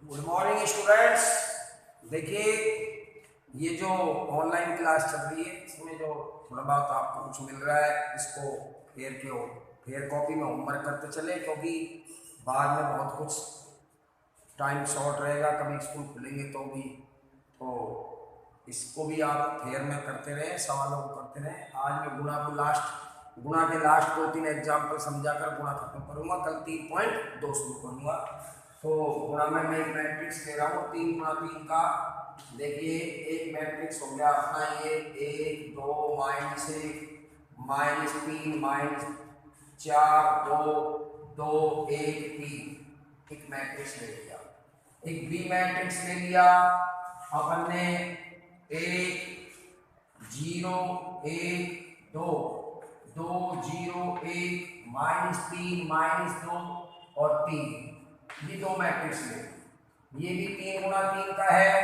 Good morning students. देखिए, ये जो ऑनलाइन क्लास चल रही है इसमें जो थोड़ा बहुत आपको कुछ मिल रहा है इसको फेयर कॉपी में होमवर्क करते चले, क्योंकि बाद में बहुत कुछ टाइम शॉर्ट रहेगा, कभी स्कूल खुलेंगे तो इसको भी आप फेयर में करते रहें, सवालों को करते रहें। आज मैं गुणा के लास्ट 2-3 एग्जाम्पल समझाकर गुणा खत्म करूंगा, कल 3.2 शुरू करूंगा। तो गुणा में मैं एक मैट्रिक्स ले रहा हूँ 3 गुणा 3 का। देखिए, एक मैट्रिक्स हो गया अपना ये 1 2 -1 -3 -4 2 2 1 3, एक मैट्रिक्स ले लिया। एक बी मैट्रिक्स ले लिया अपन ने 1 0 1 2 2 0 1 -3 -2 और 3, ये दो मैट्रिक्स ले। ये भी 3 गुणा 3 का है,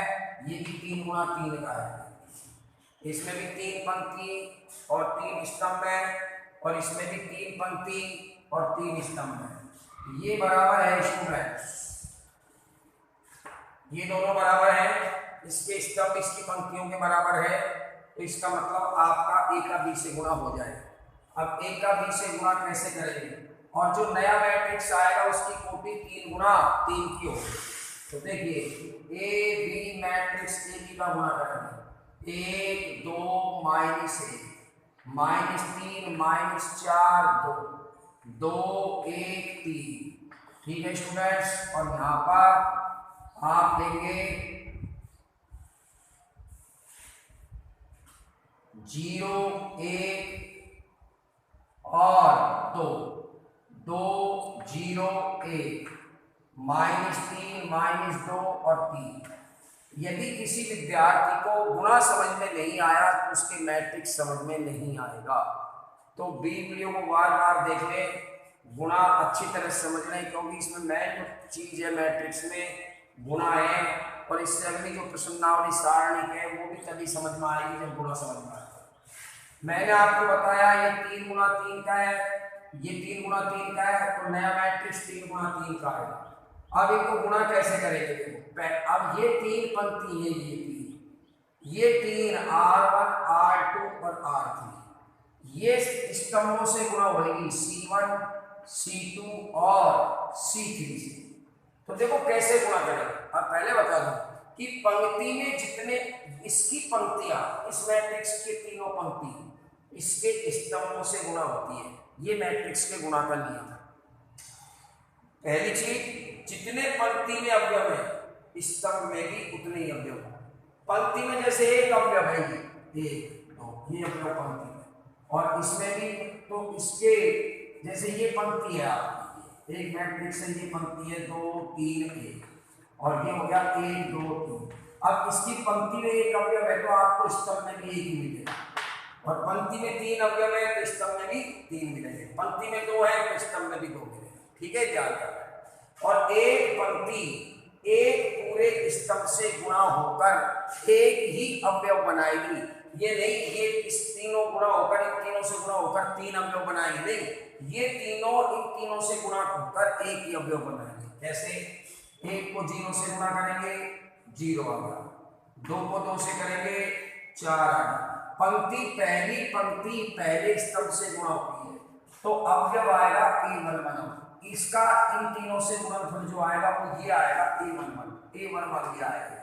ये भी 3 गुणा 3 का है। इसमें भी 3 पंक्ति और 3 स्तंभ है, और इसमें भी 3 पंक्ति और 3 स्तंभ है। ये बराबर है स्टूडेंट्स, ये दोनों बराबर हैं। इसके स्तंभ इसकी पंक्तियों के बराबर है, तो इसका मतलब आपका ए का बी से गुणा हो जाए। अब ए का बी से गुणा कैसे करेंगे, और जो नया मैट्रिक्स आएगा उसकी कोटि 3 गुणा 3 की होगी। तो देखिए, A B matrix A B का गुणा करेंगे 1 2 -1 -3 -4 2 2 1 3। ठीक है स्टूडेंट्स, और यहाँ पर आप लेंगे 0 1 और 2 2 0 1 -3 -2 और 3। यदि किसी विद्यार्थी को गुणा समझ में नहीं आया तो उसके मैट्रिक्स समझ में नहीं आएगा। तो बी वीडियो को बार बार देख लें, गुणा अच्छी तरह समझ लें, क्योंकि इसमें मेन जो चीज है मैट्रिक्स में गुणा है, और इससे अगली जो प्रश्नावली सारणी है वो भी तभी समझ में आएगी जब गुणा समझ में आएगा। मैंने आपको बताया ये 3 गुणा 3 का है, ये 3 गुणा 3 का है, तो नया मैट्रिक्स 3 गुणा 3 का है। अब इनको गुणा कैसे करेंगे, देखो अब ये 3 पंक्ति है, ये 3 R1 R2 और R3, ये स्तंभों से गुणा होगी C1 C2 और C3 से। तो देखो कैसे गुणा करेंगे। अब पहले बता दूं कि पंक्ति में जितने इसकी पंक्तियां, इस मैट्रिक्स के तीनों पंक्ति इसके स्तंभों से गुणा होती है। ये मैट्रिक्स के गुणा का नियम है। पहली चीज, जितने पंक्ति में अवयव है स्तंभ में भी उतने ही अवयव है। पंक्ति में जैसे एक अवयव है, ये 1 2 ये अवयव पंक्ति में, और इसमें भी तो इसके जैसे ये पंक्ति है आपकी, एक मैट्रिक्स है, ये पंक्ति है 2 3 1, और ये हो गया 1 2 3। अब इसकी पंक्ति में एक अवयव है तो आपको स्तंभ में भी एक ही मिलेगा, और पंक्ति में 3 अवयव है तो स्तंभ में भी 3 मिलेंगे, पंक्ति में 2 है तो स्तंभ में भी 2 मिलेंगे। ठीक है, ध्यान रखना। और एक पंक्ति एक पूरे स्तंभ से गुणा होकर एक ही अवयव बनाएगी। ये नहीं ये इस तीनों गुणा होकर इन तीनों से गुणा होकर 3 अवयव बनाएगी, नहीं, ये तीनों इन तीनों से गुणा होकर एक ही अवयव बनाएंगे। कैसे, 1 को 0 से गुणा करेंगे 0 आ गया, 2 को 2 से करेंगे 4 आ गया। पहली पंक्ति पहले स्तंभ से गुणा होती है तो अवयव आएगा A11। इसका इन तीनों से गुणनफल जो आएगा वो ये आएगा A11 ये आएगा।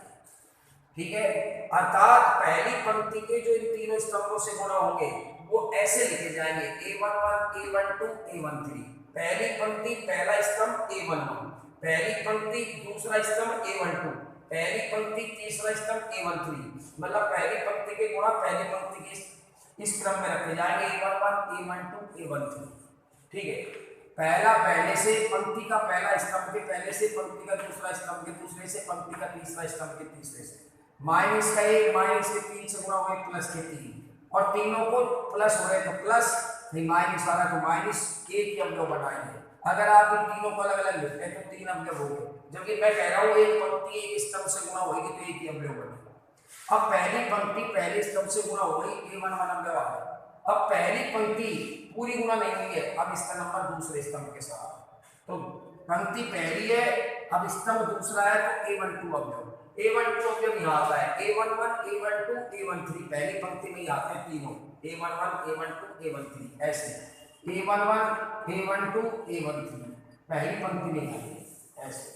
ठीक है, अर्थात पहली पंक्ति के जो इन तीनों स्तंभों से गुणा होंगे वो ऐसे लिखे जाएंगे A11 A12 A13। पहली पंक्ति पहला स्तंभ A11, पहली पंक्ति दूसरा स्तंभ A12, पहली पंक्ति तीसरा स्तंभ A13। मतलब पहली पंक्ति के गुणा पहली पंक्ति के इस क्रम में रखे जाएंगे A11 A12 A13। ठीक है, पहला पहले से, पंक्ति का पहला स्तंभ के पहले से, पंक्ति का दूसरा स्तंभ के दूसरे से, पंक्ति का तीसरा स्तंभ के तीसरे से। माइनस का 1 माइनस के 3 से गुणा हुए प्लस के 3, और तीनों को प्लस हो रहे तो प्लस, नहीं माइनस वाला तो माइनस, एक ही अवयव बनाएंगे। अगर आप इन तीनों को अलग अलग लिखते हैं तो 3 अवयव हो गए, जबकि मैं कह रहा हूँ एक पंक्ति एक स्तंभ से गुणा होगी तो एक ही अवयव बनेगा। अब पहली पंक्ति पहले स्तंभ से गुणा हो गई, A11 अवयव आ गया। अब पहली पंक्ति पूरी गुणा नहीं हुई है, अब इसका नंबर दूसरे स्तंभ के साथ, तो पंक्ति पहली है, अब स्तंभ दूसरा है, तो A12 अवयव, A12 अवयव यहाँ आता है, A11, A12, A13 पहली पंक्ति में ही आते हैं तीनों, A11, A12, A13 ऐसे, A11, A12, A13 पहली पंक्ति में आते हैं ऐसे।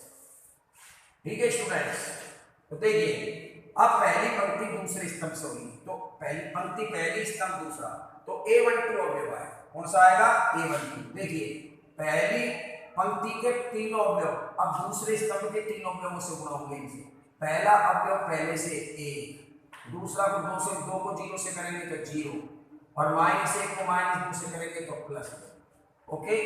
ठीक है स्टूडेंट्स, तो देखिए अब पहली पंक्ति दूसरे स्तंभ से होगी, तो पहली पंक्ति पहली स्तंभ दूसरा, तो A12 अवयव आएगा, कौन सा आएगा A12। देखिए पहली पंक्ति के तीनों अवयव अब दूसरे स्तंभ के तीनों अवयवों से गुणा होंगे इनसे, पहला अवयव पहले से 1, दूसरा को 2 को 0 से करेंगे तो 0, और -1 को -2 से करेंगे तो प्लस। ओके,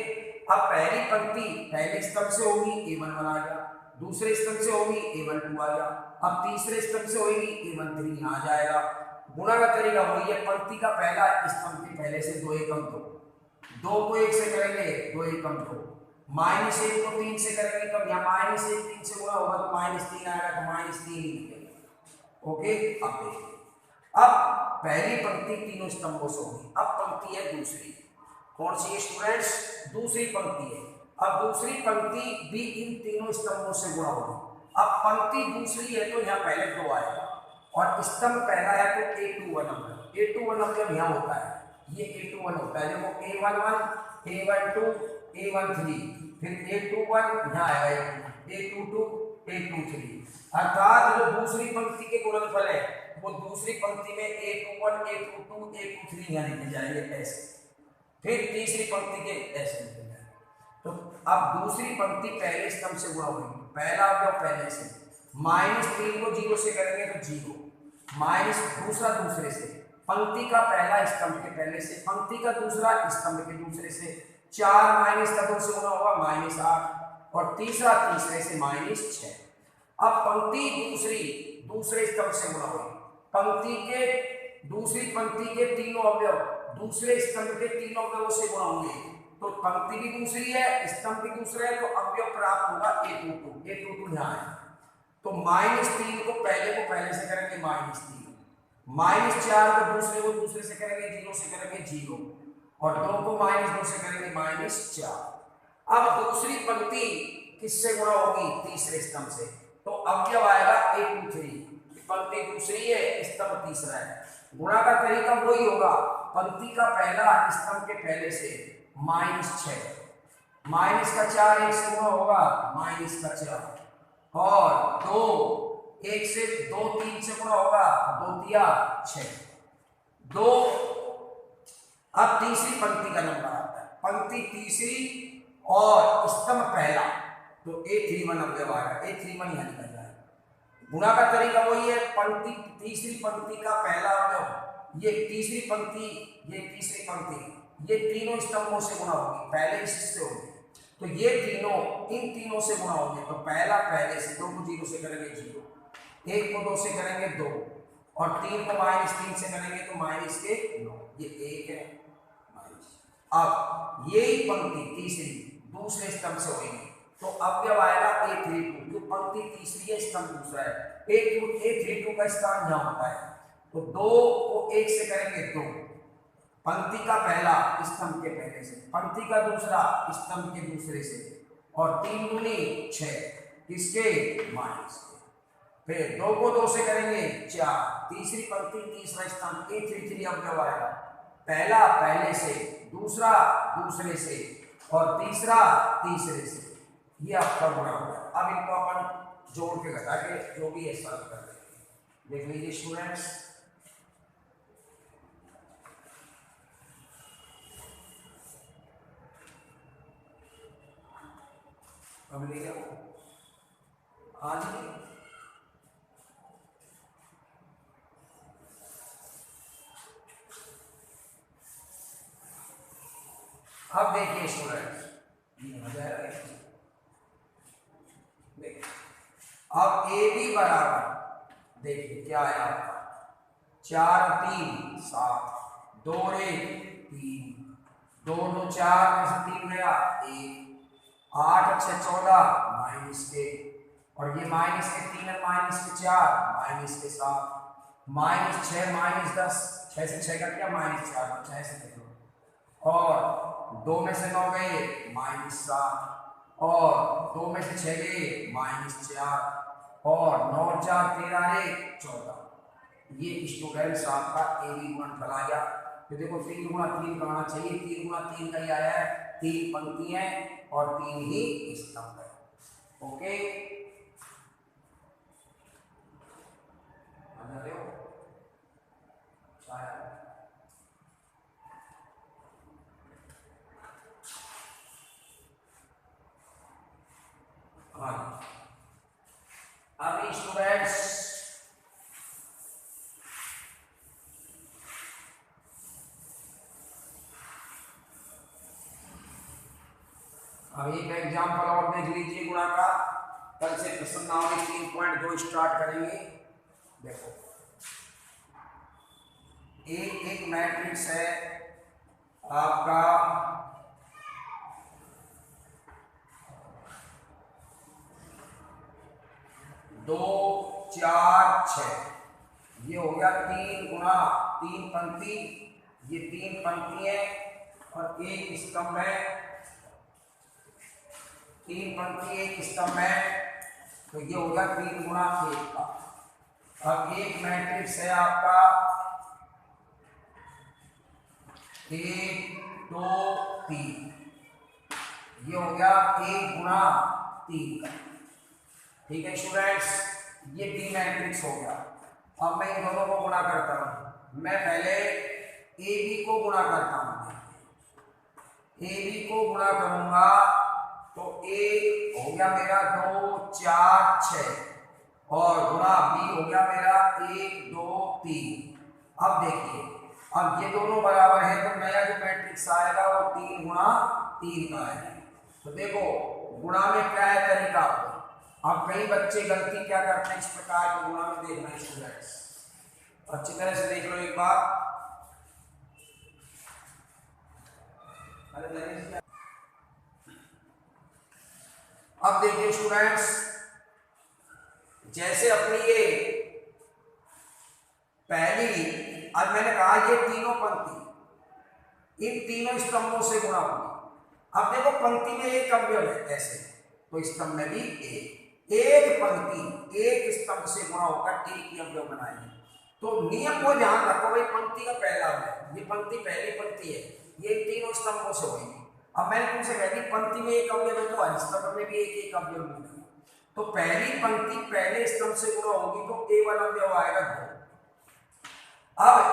अब पहली पंक्ति पहले स्तंभ से होगी A11 आ गया, दूसरे स्तंभ से होगी A12 आ गया, अब तीसरे स्तंभ से होगी A13 आ जाएगा। गुणा का तरीका वही है, पंक्ति का पहला स्तंभ के पहले से 2 एकम 2, 2 को 1 से करेंगे 2 एकम 2, -1 को 3 से करेंगे तो यहाँ -1 3 से गुणा होगा तो -3 आएगा, तो -3 ही लिखेंगे। ओके, अब देखिए अब पहली पंक्ति तीनों स्तंभों से होगी, अब पंक्ति है दूसरी, कौन सी है स्टूडेंट्स, दूसरी पंक्ति है। अब दूसरी पंक्ति भी इन तीनों स्तंभों से गुणा होगी। अब पंक्ति दूसरी है तो यहाँ पहले 2 आएगा, और स्तंभ पहला है तो A21 अवयव, A21 अवयव यहाँ होता है, ये A21 होता है, देखो A11, A12, A13, फिर A21 यहाँ आएगा, A22, A23, अर्थात जो दूसरी पंक्ति के गुणनफल है वो दूसरी पंक्ति में A21, A22, A23 यहाँ लिखे जाएंगे ऐसे, फिर तीसरी पंक्ति के ऐसे लिखे जाएंगे। तो अब दूसरी पंक्ति पहले स्तंभ से गुणा होगी, पहला अवयव पहले से, -3 को 0 से करेंगे तो 0, माइनस दूसरा दूसरे से, पंक्ति का पहला स्तंभ के पहले से, पंक्ति का दूसरा स्तंभ के दूसरे से, 4 -2 से गुणा होगा -8, और तीसरा तीसरे से -6। अब पंक्ति दूसरे स्तंभ से गुणा होगी, पंक्ति के दूसरी पंक्ति के तीनों अवयव दूसरे स्तंभ के तीनों अवयवों से गुणा होंगे, तो पंक्ति भी दूसरी है, स्तंभ भी दूसरा है, तो अवयव प्राप्त होगा A22 यहाँ है। तो -3 को पहले से करेंगे -3, -4 को दूसरे से करेंगे 0 से करेंगे 0, और 2 को -2 से करेंगे -4। अब दूसरी पंक्ति किससे गुणा होगी, तीसरे स्तंभ से, तो अवयव आएगा A23, पंक्ति दूसरी है, स्तंभ तीसरा है, गुणा का तरीका वही होगा, पंक्ति का पहला स्तंभ के पहले से -6, माइनस का 4 1 से गुणा होगा -4, और 2 1 से 2 3 से गुणा होगा 2 तिया 6, 2। अब तीसरी पंक्ति का नंबर आता है, पंक्ति तीसरी और स्तंभ पहला, तो A31 अवयव आएगा, A31 यहाँ निकल जाएगा। गुणा का तरीका वही है, पंक्ति तीसरी पंक्ति का पहला अवयव, ये तीसरी पंक्ति, ये तीसरी पंक्ति, ये तीनों स्तंभों से गुणा होगी, पहले इससे होगी, तो ये तीनों इन तीनों से गुणा होंगे, तो पहला पहले से, 2 को 0 से करेंगे 0, 1 को 2 से करेंगे 2, और 3 को -3 से करेंगे तो -9, ये 1 है माइनस। अब यही पंक्ति तीसरी दूसरे स्तंभ से होगी, तो अवयव आएगा A32, जो पंक्ति तीसरी है, स्तंभ दूसरा है, A32 का स्थान यहाँ होता है, तो 2 को 1 से करेंगे 2, पंक्ति का पहला स्तंभ के पहले से, पंक्ति का दूसरा स्तंभ के दूसरे से, और 3 दूनी 6, किसके माइनस के, फिर 2 को 2 से करेंगे 4, तीसरी पंक्ति तीसरा स्तंभ A33 अवयव आएगा, पहला पहले से, दूसरा दूसरे से, और तीसरा तीसरे से, ये आपका गुणा हो गया। अब इनको अपन जोड़ के घटा के जो भी है सॉल्व कर लेंगे, देख लीजिए स्टूडेंट्स। अब ले जाओ आज अब देखिए स्टूडेंट्स, अब ए बी बराबर, देखिए क्या है आपका, 4 3 7, 2 1 3, 2 2 4 में से 3 गया 1, 8 6 14 माइनस के, और ये माइनस के 3 है, माइनस के 4 माइनस के 7, -6 -10, 6 से 6 का क्या -4, तो 6 से देखो, और 2 में से 9 गए -7, और 2 में से 6 गए -4 और 9 और 4 13 रे 14। ये स्टूडेंट्स आपका ए बी गुणनफल आ गया। तो देखो 3 गुणा 3 का आना चाहिए, 3 गुणा 3 का ही आया है, 3 पंक्तियां और 3 ही स्तंभ है। ओके हाँ, अभी स्टूडेंट्स अभी एक एग्जाम्पल और देख लीजिए गुणा का। कल से प्रश्नावली 3.2 स्टार्ट करेंगे। देखो एक मैट्रिक्स है आपका 2 4 6। ये हो गया 3 गुणा 3 पंक्ति, ये 3 पंक्ति है और एक स्तंभ है, 3 पंक्ति एक स्तंभ है, तो ये हो गया 3 गुणा 1 का। अब एक मैट्रिक्स है आपका 1 2 3, ये हो गया 1 गुणा 3 का। ठीक है स्टूडेंट्स, ये बी मैट्रिक्स हो गया। अब मैं इन दोनों को गुणा करता हूं। मैं पहले ए बी को गुणा करता हूं। ए बी को गुणा करूंगा तो ए हो गया मेरा 2 4 6 और गुणा बी हो गया मेरा 1 2 3। अब देखिए, अब ये दोनों बराबर है तो नया जो मैट्रिक्स आएगा वो 3 गुणा 3 का है। तो देखो गुणा में क्या है तरीका। अब कई बच्चे गलती क्या करते हैं, इस प्रकार के गुणा में देखना स्टूडेंट्स, अच्छी तरह से देख लो एक बार। अब देखिए स्टूडेंट्स, जैसे अपनी ये पहली, अब मैंने कहा ये तीनों पंक्ति इन तीनों स्तंभों से गुणा होगी। अब देखो पंक्ति में एक अवयव है ऐसे, तो स्तंभ में भी एक पंक्ति एक स्तंभ से गुणा होकर एक ही अवयव बनाएंगे। तो नियम को ध्यान रखो भाई, पंक्ति का पहला अवयव, ये पंक्ति पहली पंक्ति है, ये तीनों स्तंभों से होगी। अब मैंने तुमसे कह दी पंक्ति में एक अवयव है तो हर स्तंभ में भी एक एक अवयव मिलेगा। तो पहली पंक्ति पहले स्तंभ से गुणा होगी तो ए वाला अवयव आएगा 2। अब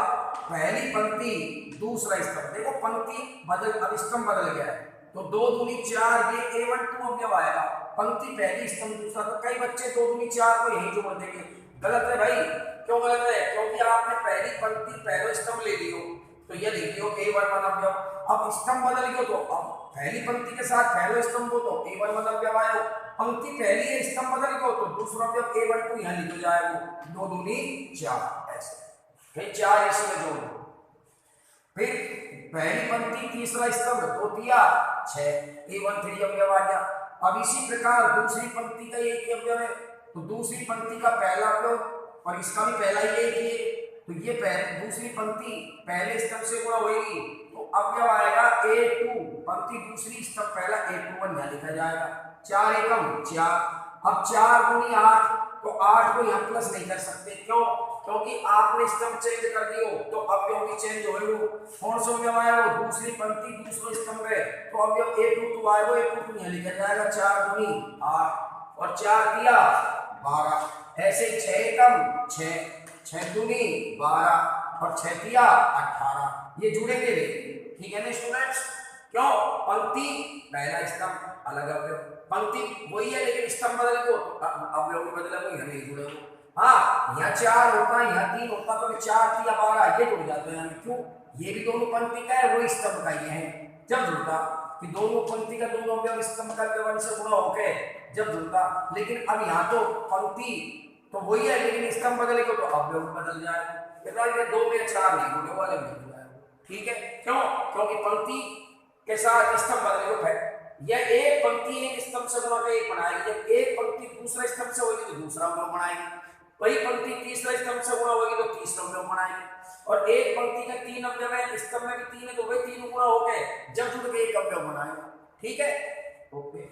पहली पंक्ति दूसरा स्तंभ, देखो पंक्ति बदल, अब स्तंभ बदल गया है तो 2 दूनी 4, ये A1 2 अवयव आएगा। पंक्ति पहली स्तंभ दूसरा, तो कई बच्चे 2 दूनी 4 को यही जोड़ देंगे। गलत है भाई। क्यों गलत है? क्योंकि आपने पहली पंक्ति पहला स्तंभ ले लियो तो ये लिखियो A1 1 अवयव। अब स्तंभ बदल गयो तो अब पहली पंक्ति के साथ पहला स्तंभ हो तो A1 1 अवयव आयो। पंक्ति पहली है स्तंभ बदल गयो तो दूसरा अवयव A1 2 यहां लिखो जाएगा, 2 दूनी 4 ऐसे, फिर 4 इसमें जोड़ो, फिर पहली पंक्ति तीसरा स्तंभ 2 दिया 6, A1 3 अवयव आ गया। अब इसी प्रकार दूसरी पंक्ति का एक ही अवयव है तो दूसरी पंक्ति का पहला अवयव और इसका भी पहला ही एक ही है, तो ये दूसरी पंक्ति पहले स्तंभ से गुणा होगी तो अवयव आएगा A2, पंक्ति दूसरी स्तंभ पहला A21 यहां लिखा जाएगा। 4 एकम 4। अब 4 गुनी 8, तो 8 को यहां प्लस नहीं कर सकते, क्यों? क्योंकि आपने स्तंभ चेंज कर दियो तो अवयव भी चेंज होएगा। कौन सा अवयव आया? वो दूसरी पंक्ति दूसरा स्तंभ है तो अवयव A22 आएगा, A22 यहां लिखा जाएगा। 4 गुनी 8 और 4 दिया 12, ऐसे 6 एकम 6, 6 दूनी 12 और 6 दिया 18, ये जुड़ेंगे रे। ठीक है ना स्टूडेंट्स? क्यों? पंक्ति पहला स्तंभ अलग अवयव, पंक्ति वही है लेकिन स्तंभ बदल गयो तो अवयव भी बदला, कोई नहीं जुड़े। हाँ, यहाँ 4 होता है यहाँ 3 होता तो 4 3 12 ये जुड़ जाते हैं। क्यों? ये भी दोनों पंक्ति का है, वो स्तंभ का ही है। जब जुड़ता कि दोनों पंक्ति का दोनों अवयव स्तंभ का अवयव से गुणा होके जब जुड़ता, लेकिन अब यहाँ तो पंक्ति तो वही है लेकिन स्तंभ बदलेगा तो अवयव बदल जाएगा। ये 2 में 4 नहीं जुड़े वाले मिल जाएगा। ठीक है? क्यों? क्योंकि पंक्ति के साथ स्तंभ बदलेगा है। यह एक पंक्ति एक स्तंभ से गुणा एक बनाएगी, जब एक पंक्ति दूसरे स्तंभ से होगी तो दूसरा अवयव बनाएगी, वही पंक्ति तीसरे स्तंभ से गुणा होगी तो तीसरा अवयव बनाएगी। और एक पंक्ति का 3 अवयव है, स्तंभ में भी 3 है तो वही 3 गुणा होके जब जुड़ के एक अवयव बनाएगा। ठीक है? ओके।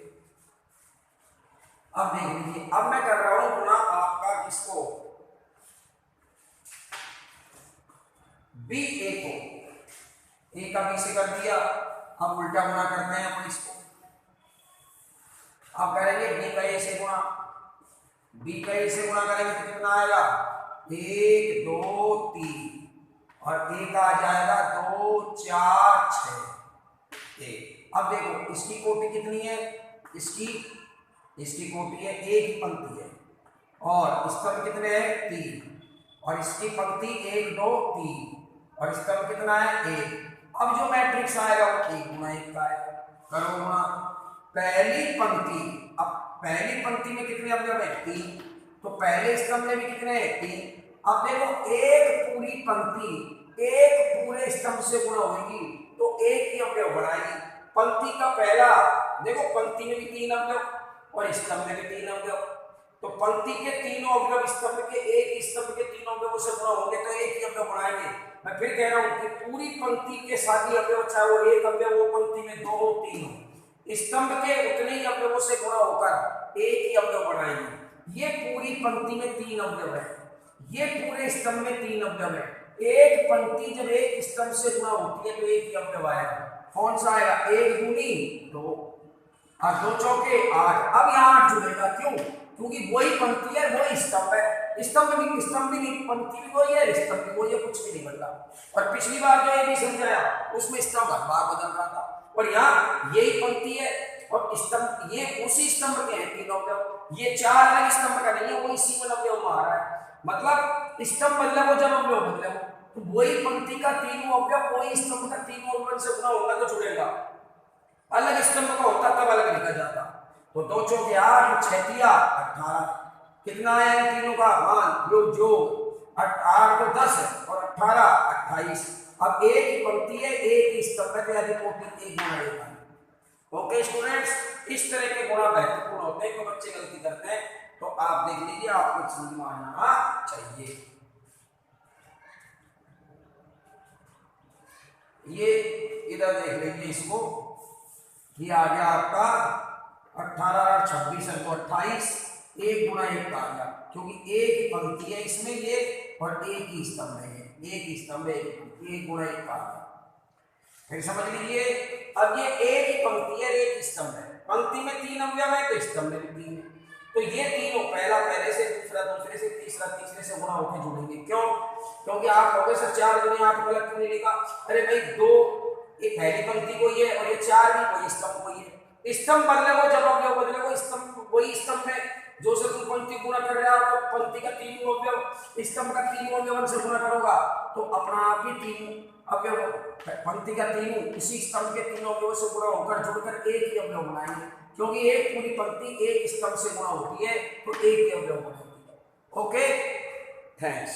अब देख लीजिए, अब मैं कर रहा हूं गुणा आपका किसको, बी ए को, ए का बी से कर दिया। अब उल्टा गुणा करते हैं अपन इसको, अब करेंगे बी का ए से गुणा, बी का ए से गुणा करेंगे तो कितना आएगा, 1 2 3 और ए का आ जाएगा 2 4 6 1। अब देखो इसकी कोटि कितनी है, इसकी कोटि है, एक ही पंक्ति है और स्तंभ कितने हैं 3 और इसकी पंक्ति 1 2 3 और स्तंभ कितना है 1। अब जो मैट्रिक्स आएगा वो 1 गुणा 1 का आएगा। करो गुणा पहली पंक्ति, अब पहली पंक्ति में कितने अवयव है 3, तो पहले स्तंभ में भी कितने हैं 3। अब देखो एक पूरी पंक्ति एक पूरे स्तंभ से गुणा होगी तो एक ही अवयव बढ़ाएगी। पंक्ति का पहला देखो, पंक्ति में भी 3 अवयव और स्तंभ में भी 3 अवयव, तो पंक्ति के तीनों अवयव स्तंभ के एक स्तंभ के तीनों अवयवों से गुणा होंगे तो एक ही अवयव बढ़ाएंगे। मैं फिर कह रहा हूं कि पूरी पंक्ति के साथ अवयव, चाहे वो एक अवयव वो पंक्ति में 2 हो 3 हो, स्तंभ के उतने ही अवयवों से गुणा होकर एक ही अवयव बढ़ाएंगे। ये पूरी पंक्ति में 3 अवयव है, ये पूरे स्तंभ में 3 अवयव है। एक पंक्ति जब एक स्तंभ से गुणा होती है तो एक ही अवयव आएगा। कौन सा आएगा, 1 दूनी 2 और 2 चौके 8। अब यहाँ 8 जुड़ेगा, क्यों, क्योंकि वही पंक्ति है वही स्तंभ है, स्तंभ भी नहीं, पंक्ति भी वही है स्तंभ भी वही है, कुछ भी नहीं बदला। और पिछली बार जो ये भी समझाया उसमें स्तंभ हर बार बदल रहा था और यहाँ यही पंक्ति है और स्तंभ ये उसी स्तंभ के हैं 3 अवयव, ये 4 अलग स्तंभ का नहीं है, वो इसी में अवयव में आ रहा है। मतलब स्तंभ बदले वो जब अवयव बदले वो, तो वही पंक्ति का 3 अवयव वही स्तंभ का 3 अवयव से गुणा होगा तो जुड़ेगा। अलग स्तंभ का होता तब अलग लिखा जाता। तो 2 चौके 8 6 तिया 18, कितना है तीनों का मान योग 8 को 10 और 18 28। अब एक ही पंक्ति है एक ही स्तंभ है, यदि कोटि 1 गुणा 1 है। ओके स्टूडेंट्स, इस तरह के गुणा महत्वपूर्ण होते हैं, तो बच्चे गलती करते हैं, तो आप देख लीजिए, आपको समझ में आना चाहिए। ये इधर देख लीजिए इसको, ये आ गया आपका 18 और 26 है तो 28, 1 गुणा 1 का आ गया, क्योंकि एक ही पंक्ति है इसमें ये और एक ही स्तंभ है, एक ही स्तंभ है, 1 गुणा 1 का आ गया। फिर समझ लीजिए, अब ये एक ही पंक्ति है एक ही स्तंभ है, पंक्ति में 3 अवयव है तो स्तंभ में भी 3 है, तो ये तीनों पहला पहले से, दूसरा दूसरे से, तीसरा तीसरे से गुणा होकर जुड़ेंगे। क्यों, क्योंकि आप कहोगे सर 4 गुणे 8 गलत क्यों नहीं लिखा, अरे भाई 2 एक पहली पंक्ति को ये और ये 4 भी कोई स्तंभ को ये, स्तंभ बदले वो जब अवयव बदले वो स्तंभ वही स्तंभ में जो से तुम पंक्ति गुणा कर रहे हो तो पंक्ति का 3 अवयव स्तंभ का 3 अवयव से गुणा करोगा तो अपना आप ही 3 अवयव पंक्ति का 3 इसी स्तंभ के 3 अवयवों से गुणा होकर जुड़कर एक ही अवयव बनाएंगे, क्योंकि एक पूरी पंक्ति एक स्तंभ से गुणा होती है तो एक ही अवयव बनाएंगे। Okay, thanks.